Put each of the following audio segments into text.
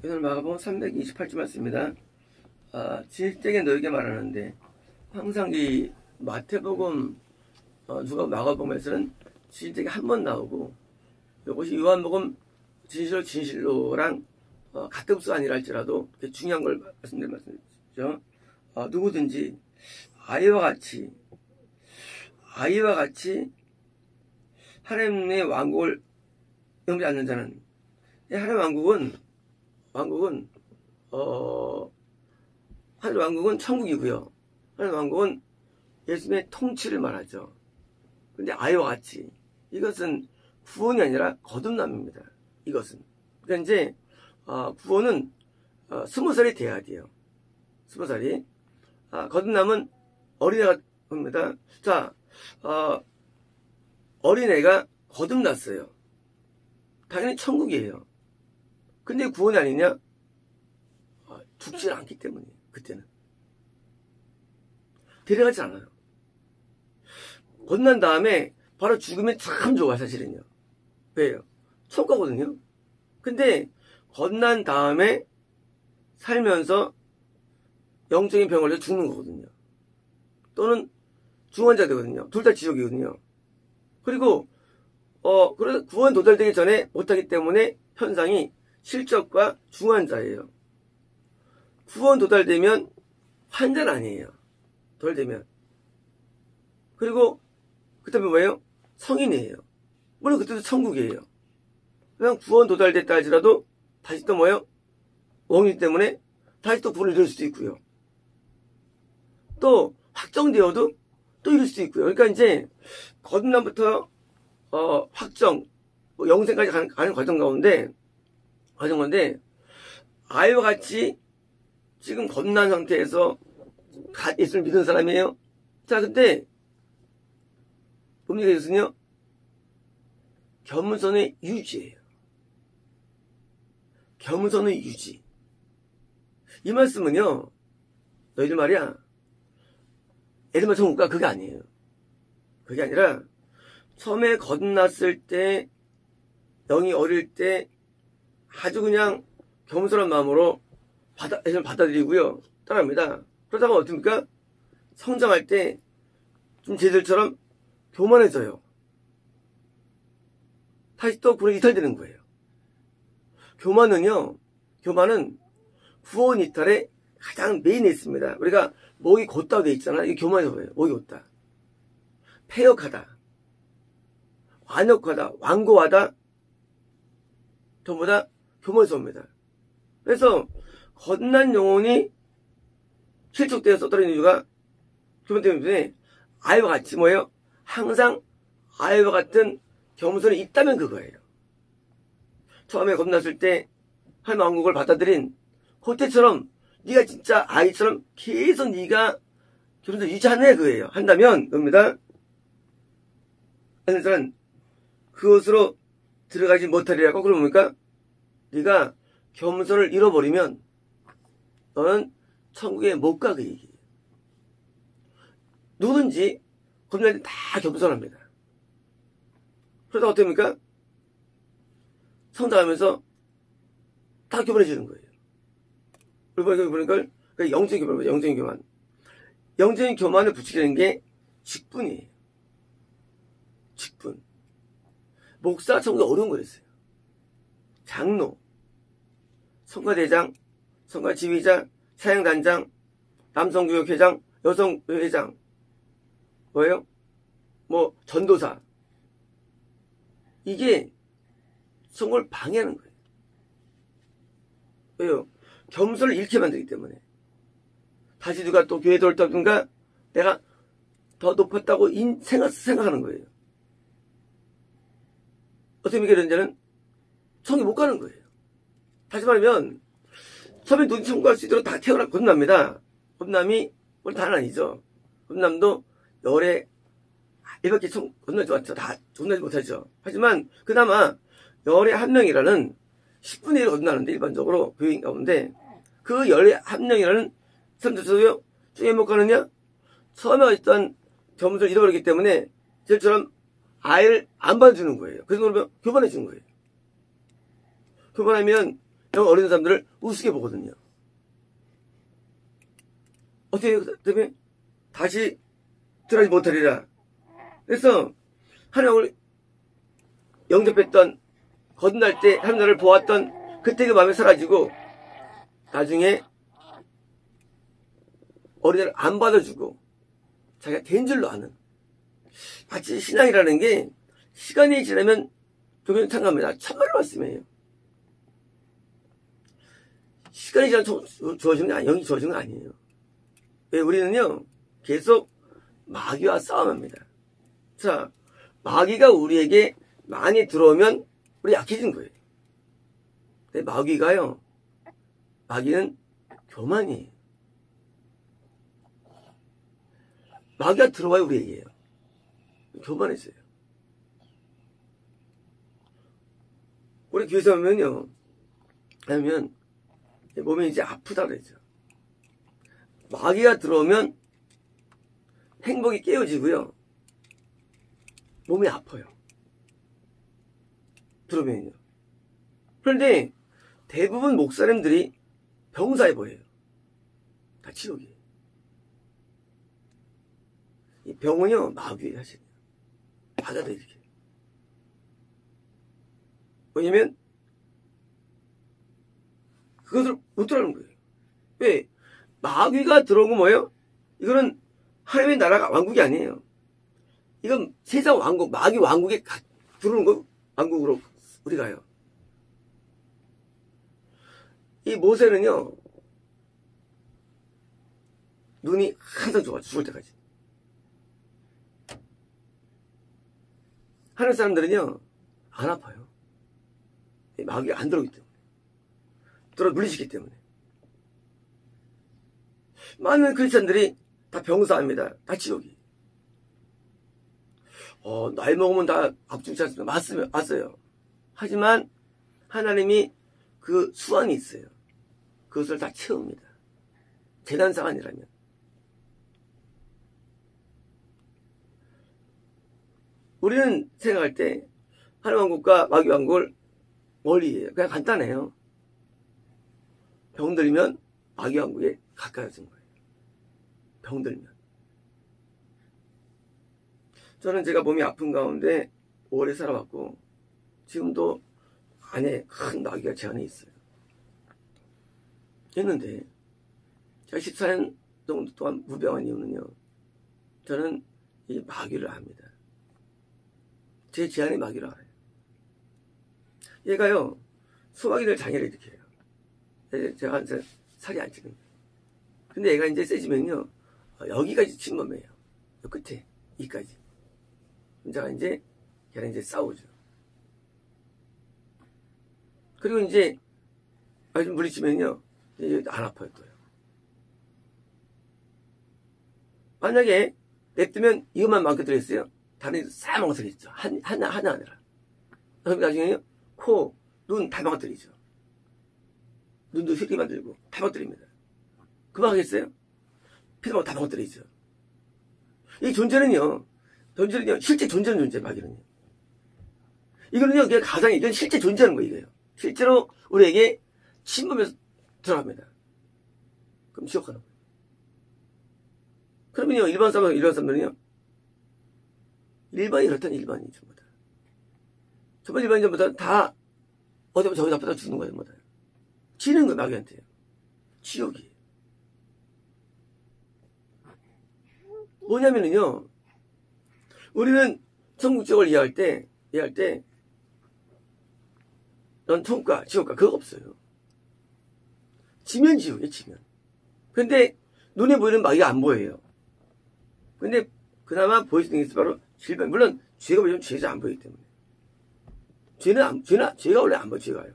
오늘 마가복음 328주 말씀입니다. 진실되게 너에게 말하는데, 항상 이 마태복음, 누가 마가복음에서는 진실되게 한 번 나오고, 이것이 요한복음 진실로랑 같은 수 아니라 할지라도 중요한 걸 말씀드린 말씀이죠. 누구든지 아이와 같이 하나님의 왕국을 영접하지 않는 자는, 하나님 왕국은 천국이고요. 하나님 왕국은 예수님의 통치를 말하죠. 근데 아이와 같이, 이것은 구원이 아니라 거듭남입니다. 이것은. 그러니까 이제 구원은 20살이 돼야 돼요. 20살이. 거듭남은 어린애가 봅니다. 자, 어린애가 거듭났어요. 당연히 천국이에요. 근데 구원이 아니냐? 죽지 않기 때문에, 그때는. 데려가지 않아요. 거듭난 다음에 바로 죽으면 참 좋아, 사실은요. 왜요? 천국이거든요. 근데 거듭난 다음에 살면서 영적인 병을 걸려 죽는 거거든요. 또는 중환자 되거든요. 둘 다 지옥이거든요. 그리고 그래서 구원 도달되기 전에 못하기 때문에 현상이 실적과 중환자예요. 구원 도달되면 환자는 아니에요. 도달되면. 그리고 그 다음에 뭐예요? 성인이에요. 물론 그때도 천국이에요. 그냥 구원 도달됐다 할지라도 다시 또 뭐예요? 원인 때문에 다시 또 구원을 이룰 수도 있고요. 또 확정되어도 또 이룰 수도 있고요. 그러니까 이제 거듭남부터 확정, 영생까지 가는 과정 가운데 아이와 같이 지금 거듭난 상태에서 예수를 믿은 사람이에요. 자, 근데 문제가 있으면요, 겸손의 유지예요. 겸손의 유지. 이 말씀은요, 너희들 말이야, 애들만 천국 가, 그게 아니에요. 그게 아니라 처음에 거듭났을 때, 영이 어릴 때 아주 그냥 겸손한 마음으로 받아들이고요, 따라합니다. 그러다가 어떻습니까? 성장할 때 좀 쟤들처럼 교만해져요. 다시 또 구원이 이탈되는 거예요. 교만은 구원 이탈의 가장 메인에 있습니다. 우리가 목이 곧다고 돼 있잖아. 이게 교만해서 그래요. 목이 곧다. 패역하다. 완역하다. 완고하다. 전부 다 교만해서 옵니다. 그래서 거듭난 영혼이 실족되어서 떨어지는 이유가 교만 때문에 아이와 같이 뭐예요? 항상 아이와 같은 겸손이 있다면 그거예요. 처음에 거듭났을 때 하나님 왕국을 받아들인 그때처럼 네가 진짜 아이처럼 계속 네가 겸손을 유지하네 그거예요. 한다면 그겁니다. 하늘은 그것으로 들어가지 못하리라고. 그러면 뭡니까? 네가 겸손을 잃어버리면 너는 천국에 못 가 그 얘기예요. 누구든지 거듭날 때 다 겸손합니다. 그러다 어떻게 됩니까? 성장하면서 다 교만해지는 거예요. 그러니까 영적인 교만. 영적인 교만을 붙이려는 게 직분이에요. 직분. 목사 천국이 어려운 거였어요. 장로, 성가대장, 성가지휘자, 사역단장, 남성교육회장, 여성회장, 뭐예요? 전도사. 이게 성공을 방해하는 거예요. 왜요? 겸손을 잃게 만들기 때문에. 다시 누가 또 교회에 돌다든가 내가 더 높았다고 생각하는 거예요. 어떻게 믿게 되는 자는 천국에 못 가는 거예요. 다시 말하면 처음에 눈이 천국 갈 수 있도록 다 거듭납니다. 거듭남이 원래 다는 아니죠. 거듭남도 열에 100개 거듭나지 못하죠. 다 거듭나지 못하죠. 하지만 그나마 열에 한 명이라는 10분의 1을 거듭나는데 일반적으로 교인 가운데 그 열에 한 명이라는 사람들도 중에 못 가느냐? 처음에 있던 겸손을 잃어버렸기 때문에 저처럼 아이를 안 받아주는 거예요. 그래서 그러면 교만해지는 거예요. 교만하면 어린 사람들을 우습게 보거든요. 어떻게 때문에 다시 들어가지 못하리라. 그래서 하나님을 영접했던, 거듭날 때 하나님을 보았던 그때 그 마음이 사라지고 나중에 어린애를 안 받아주고 자기가 된 줄로 아는, 마치 신앙이라는 게 시간이 지나면 조금 참갑니다. 참말로 말씀이에요. 시간이 지나면 주어지는 게 아니에요. 영이 주어지는 건 아니에요. 왜? 우리는요 계속 마귀와 싸움합니다. 자, 마귀가 우리에게 많이 들어오면 우리 약해진 거예요. 근데 마귀는 교만이에요. 마귀가 들어와요 우리에게요. 교만했어요. 우리 교회에서 하면요, 하면 몸이 이제 아프다 그러죠. 마귀가 들어오면 행복이 깨어지고요, 몸이 아파요. 들어오면요. 그런데 대부분 목사님들이 병사에 보여요. 다 치료기. 이 병은요 마귀예요 사실. 맞아도 이렇게. 왜냐면 그것을 못 들어가는 거예요. 왜? 마귀가 들어온 건 뭐예요? 이거는 하나님의 나라가 왕국이 아니에요. 이건 세상 왕국, 마귀 왕국에 들어오는 거, 왕국으로 우리 가요. 이 모세는요, 눈이 항상 좋아, 죽을 때까지. 하는 사람들은요, 안 아파요. 마귀가 안 들어오기 때문에. 들어 물리시기 때문에. 많은 크리스천들이 다 병사입니다. 다 지옥이. 나이 먹으면 다 앞죽지 않습니다. 맞어요. 하지만 하나님이 그 수완이 있어요. 그것을 다 채웁니다. 재난상 아니라면. 우리는 생각할 때 하나님 왕국과 마귀 왕국을 멀리해요. 그냥 간단해요. 병들면 마귀 왕국에 가까워진 거예요. 병들면. 저는 제가 몸이 아픈 가운데 오래 살아왔고 지금도 안에 큰 마귀가 제 안에 있어요. 했는데 제가 14년 정도 동안 무병한 이유는요, 저는 이 마귀를 압니다. 제 안에 마귀를 알아요. 얘가요 소화기를 장애를 일으켜요. 제가 살이 안 찌는 거예요. 근데 얘가 이제 세지면요, 여기까지 침범해요. 요 끝에 이까지. 제가 이제 걔랑 이제 싸우죠. 그리고 이제 좀 물리치면요, 안 아파요 또요. 만약에 냅두면 이것만 많게 들어있어요. 다른 데도 싹 망설이죠. 하나 아니라. 그럼 나중에요, 코, 눈 다 망설이죠. 눈도 휘게 만들고 다 망설입니다. 그만 하겠어요? 피도 다 망설이죠. 이 존재는요, 실제 존재는 존재, 마귀는요. 이거는요, 그냥 가상이, 이건 실제 존재하는 거예요, 이거요. 실제로 우리에게 침범해서 들어갑니다. 그럼 지옥 가는 거예요. 그러면요, 일반 사람들은요, 일반이 그렇다는 일반인 전부 다. 전부 일반인 전부 다 어디서 저기 나쁘다 죽는 거예요, 전부 다. 지는 거예요, 마귀한테요. 지옥이에요. 뭐냐면은요, 우리는 천국 지옥을 이해할 때, 넌 천국가, 지옥가, 그거 없어요. 지면 지옥이에요, 지면. 근데, 눈에 보이는 마귀가 안 보여요. 근데, 그나마 보일 수 있는 게 바로 질병. 물론, 죄가 보이면 죄가 안 보이기 때문에. 죄가 원래 안 보여, 죄가요.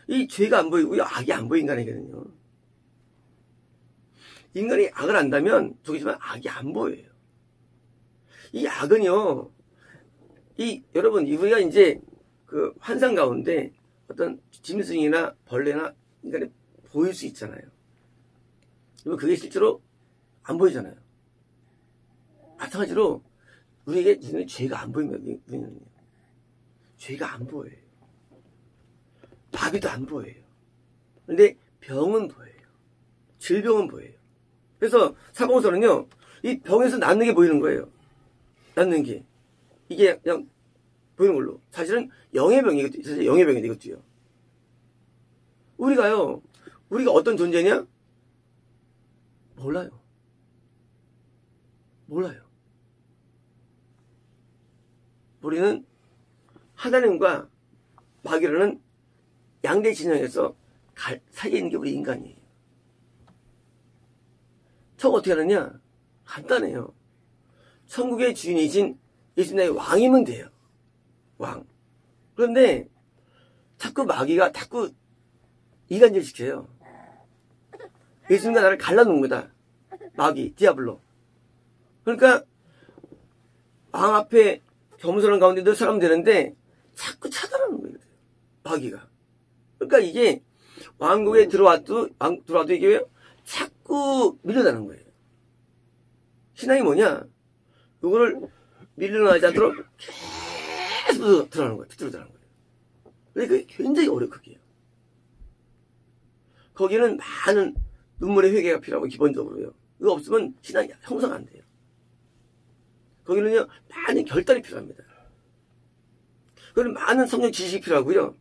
이 죄가 안 보이고, 악이 안 보이는 인간이거든요. 인간이 악을 안다면, 저기지만 악이 안 보여요. 이 악은요, 여러분, 우리가 이제 그 환상 가운데 어떤 짐승이나 벌레나 인간이 보일 수 있잖아요. 그러면 그게 실제로 안 보이잖아요. 마찬가지로 우리에게 눈에 죄가 안 보인 거예요. 죄가 안 보여요. 마귀도 안 보여요. 근데 병은 보여요. 질병은 보여요. 그래서 사공서는요, 이 병에서 낫는 게 보이는 거예요. 낫는 게. 이게 그냥 보이는 걸로. 사실은 영의 병이, 사실 영의 병인데, 이것도요. 우리가 어떤 존재냐? 몰라요. 우리는 하나님과 마귀라는 양대 진영에서 사이에 있는 게 우리 인간이에요. 저거 어떻게 하느냐? 간단해요. 천국의 주인이신 예수님의 왕이면 돼요. 왕. 그런데 자꾸 마귀가 자꾸 이간질 시켜요. 예수님과 나를 갈라놓은 거다. 마귀, 디아블로. 그러니까 왕 앞에 겸손한 가운데 늘 사람 되는데 자꾸 차단하는 거예요. 마귀가. 그러니까 이게 왕국에 들어와도 이게 자꾸 밀려나는 거예요. 신앙이 뭐냐? 이거를 밀려나지 않도록 계속 들어가는 거예요. 뒤로 들어가는 거예요. 근데 그게 굉장히 어려워요, 그게요. 거기는 많은 눈물의 회개가 필요하고, 기본적으로요. 이거 없으면 신앙이 형성 안 돼요. 거기는요, 많은 결단이 필요합니다. 그리고 많은 성경 지식이 필요하고요.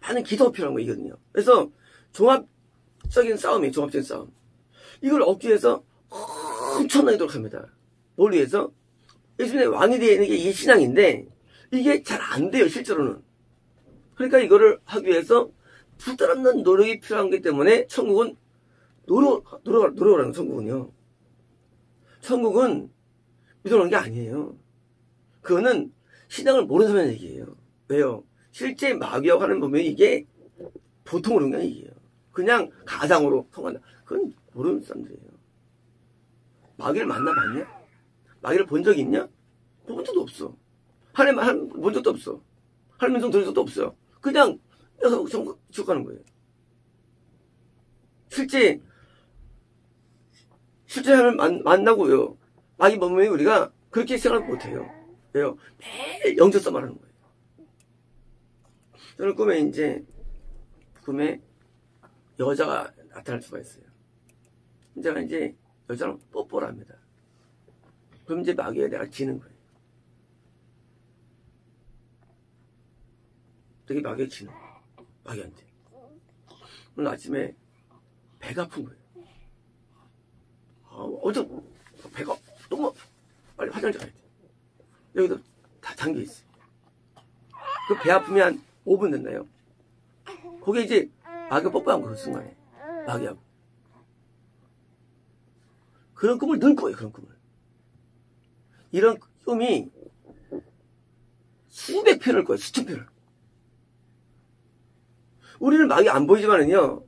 많은 기도가 필요한 거이거든요. 그래서 종합적인 싸움이에요. 종합적인 싸움. 이걸 얻기 위해서 엄청나게 노력합니다. 뭘 위해서? 예수님의 왕이 되는 게 이게 신앙인데 이게 잘 안 돼요. 실제로는. 그러니까 이거를 하기 위해서 부단한 노력이 필요한 거기 때문에 천국은 노력을 하는 천국은요. 천국은 믿어오는 게 아니에요. 그거는 신앙을 모르는 사람의 얘기예요. 왜요? 실제 마귀하고 하는 보면 이게 보통 그런 게 아니에요. 그냥 가상으로 통한다. 그건 모르는 사람들이에요. 마귀를 만나봤냐? 마귀를 본 적이 있냐? 본 적도 없어. 하나님 본 적도 없어. 하나님 음성 들은 적도 없어요. 그냥 지옥 가는 거예요. 실제 하나님 만나고요. 마귀 몸에 우리가 그렇게 생각을 못해요. 왜요? 매일 영적 싸움을 하는 거예요. 저는 꿈에 여자가 나타날 수가 있어요. 제가 이제 여자랑 뽀뽀를 합니다. 그럼 이제 마귀에 내가 지는 거예요. 되게 마귀에 지는 거예요. 마귀한테. 오늘 아침에 배가 아픈 거예요. 어제 배가 너무 빨리 화장실 가야 돼. 여기도 다 잠겨 있어. 그 배 아프면 한 5분 됐나요? 거기에 이제 마귀가 뽀뽀한 거 그 순간에 마귀하고 그런 꿈을 늘 거예요. 그런 꿈을. 이런 꿈이 수백 편을 거예요. 수천 편을. 우리는 마귀 안 보이지만은요,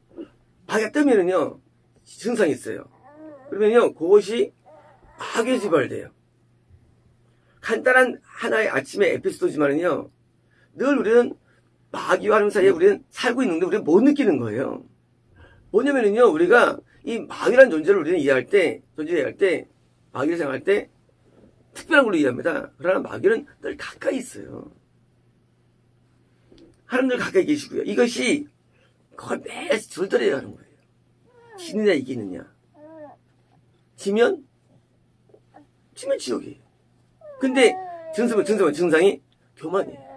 마귀가 뜨면은요 증상이 있어요. 그러면요 그것이 마귀에 지발돼요. 간단한 하나의 아침의 에피소드지만은요 늘 우리는 마귀와 하나님 사이에 우리는 살고 있는데 우리는 못 느끼는 거예요. 뭐냐면은요 우리가 이 마귀라는 존재를 우리는 이해할 때 마귀를 생각할 때 특별한 걸로 이해합니다. 그러나 마귀는 늘 가까이 있어요. 하나님들 가까이 계시고요. 이것이 그걸 매일 줄더려야 하는 거예요. 지느냐 이기느냐. 지면 지옥이에요. 근데 증상이 교만이에요.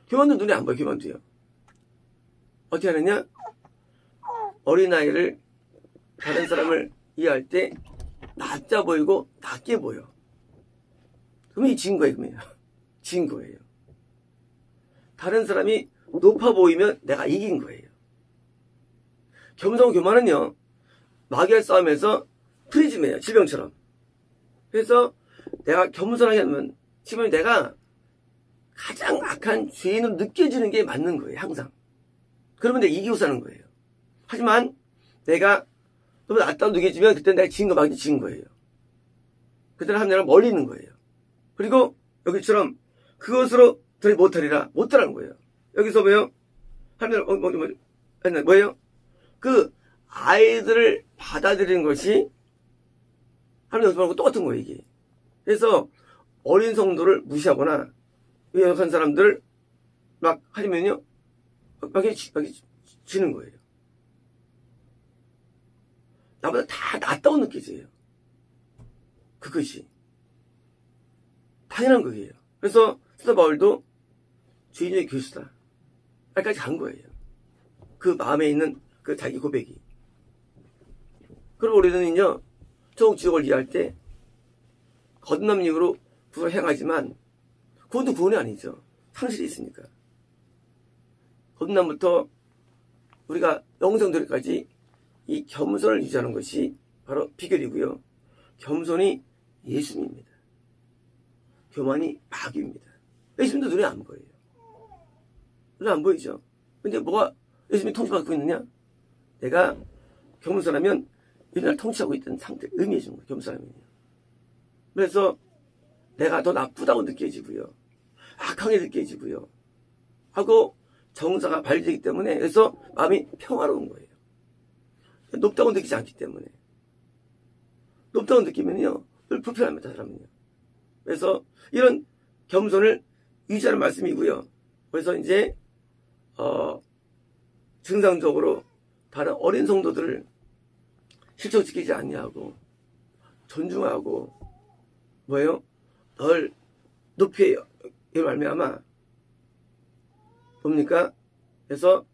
교만도 눈에 안 보여. 교만도요. 어떻게 하느냐? 어린아이를 다른 사람을 이해할 때 낮아 보이고 낮게 보여. 그러면 이 진 거예요. 진 거예요. 다른 사람이 높아 보이면 내가 이긴 거예요. 교만은요 마귀와 싸움에서 프리즘이에요. 질병처럼. 그래서 내가 겸손하게 하면 지금 내가 가장 악한 죄인으로 느껴지는 게 맞는 거예요. 항상. 그러면 내가 이기고 사는 거예요. 하지만 내가 너무 낫다고 느껴지면 그때 내가 지은 거 마귀 지은 거예요. 그때는 하나님과 멀리 있는 거예요. 그리고 여기처럼 그것으로 더 못하리라. 못하라는 거예요. 여기서 뭐예요? 하나님 뭐예요? 그 아이들을 받아들이는 것이 하나님 연습하고 똑같은 거예요. 이게. 그래서 어린 성도를 무시하거나 연약한 사람들을 막 하면요, 막 지는 거예요. 나보다 다 낫다고 느껴져요. 그것이. 당연한 거예요. 그래서 사도 바울도 주인의 교수다. 까지 간 거예요. 그 마음에 있는 그 자기 고백이. 그리고 우리는요, 천국 지옥을 이해할 때, 거듭남 이후로 구원을 행하지만, 그것도 구원이 아니죠. 상실이 있으니까. 거듭남부터 우리가 영생되기까지 이 겸손을 유지하는 것이 바로 비결이고요. 겸손이 예수님입니다. 교만이 마귀입니다. 예수님도 눈에 안 보여요. 눈에 안 보이죠. 근데 뭐가 예수님이 통치받고 있느냐? 내가 겸손하면 이날 통치하고 있다는 상태를 의미해 주는 거예요. 겸손하면요. 그래서 내가 더 나쁘다고 느껴지고요. 악하게 느껴지고요. 하고 정사가 발휘되기 때문에 그래서 마음이 평화로운 거예요. 높다고 느끼지 않기 때문에. 높다고 느끼면요, 늘 불편합니다, 사람은요. 그래서 이런 겸손을 유지하는 말씀이고요. 그래서 이제 증상적으로 다른 어린 성도들을 실족시키지 아니하고 존중하고 뭐예요? 널 높이 이를 말미암아 뭡니까? 그래서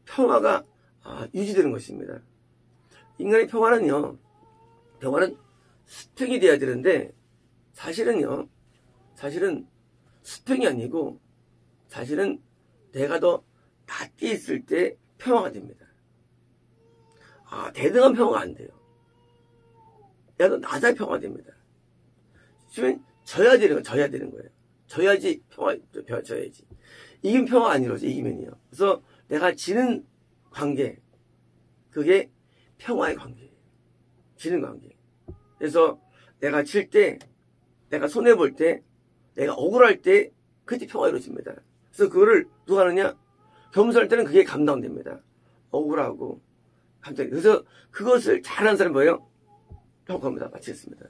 평화가 유지되는 것입니다. 인간의 평화는 수평이 돼야 되는데 사실은 수평이 아니고 사실은 내가 더 낮게 있을 때 평화가 됩니다. 대등한 평화가 안 돼요. 내가 더 낮아 평화가 됩니다. 지금 져야 되는 거예요. 져야지 져야지. 이기면 평화가 안 이루어져, 이기면이요. 그래서 내가 지는 관계, 그게 평화의 관계예요. 지는 관계. 그래서 내가 질 때, 내가 손해볼 때, 내가 억울할 때, 그때 평화가 이루어집니다. 그래서 그거를 누가 하느냐? 겸손할 때는 그게 감당됩니다. 억울하고, 감정. 그래서 그것을 잘하는 사람이 뭐예요? 평화입니다. 마치겠습니다.